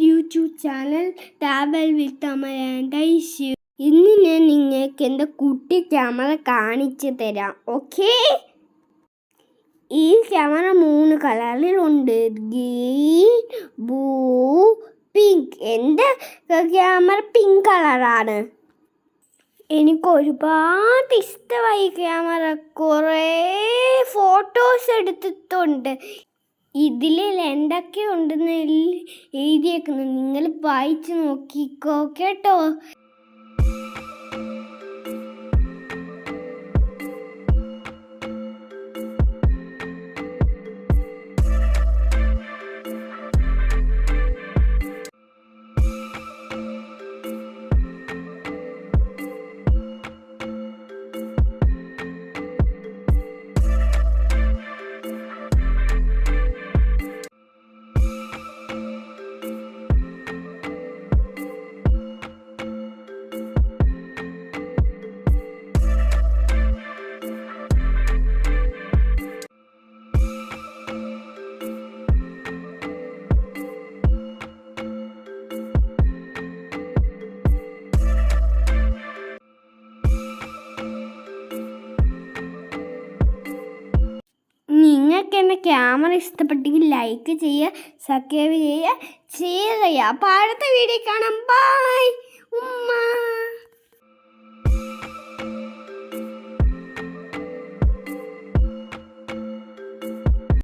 YouTube channel Travel with Amal and Aishu. ഇന്ന് ഞാൻ നിങ്ങൾക്ക് എൻ്റെ കുട്ടി ക്യാമറ കാണിച്ചു തരാം. ഓക്കെ, ഈ ക്യാമറ 3 കളറിലുണ്ട്: ഗ്രീൻ, ബ്ലൂ, പിങ്ക്. എൻ്റെ ക്യാമറ പിങ്ക് കളറാണ്. എനിക്ക് ഒരുപാട് ഇഷ്ടമായി ക്യാമറ. കുറേ ഫോട്ടോസ് എടുത്തിട്ടുണ്ട്. ഇതിൽ എന്തൊക്കെ ഉണ്ടെന്ന് എഴുതിയേക്കുന്നു, നിങ്ങൾ വായിച്ച് നോക്കിക്കോ കേട്ടോ. നിങ്ങൾക്ക് എൻ്റെ ക്യാമറ ഇഷ്ടപ്പെട്ടെങ്കിൽ ലൈക്ക് ചെയ്യുക, സബ്സ്ക്രൈബ് ചെയ്യുക, ഷെയർ ചെയ്യുക. അപ്പോൾ അടുത്ത വീഡിയോ കാണാം. ബൈ ഉമ്മ.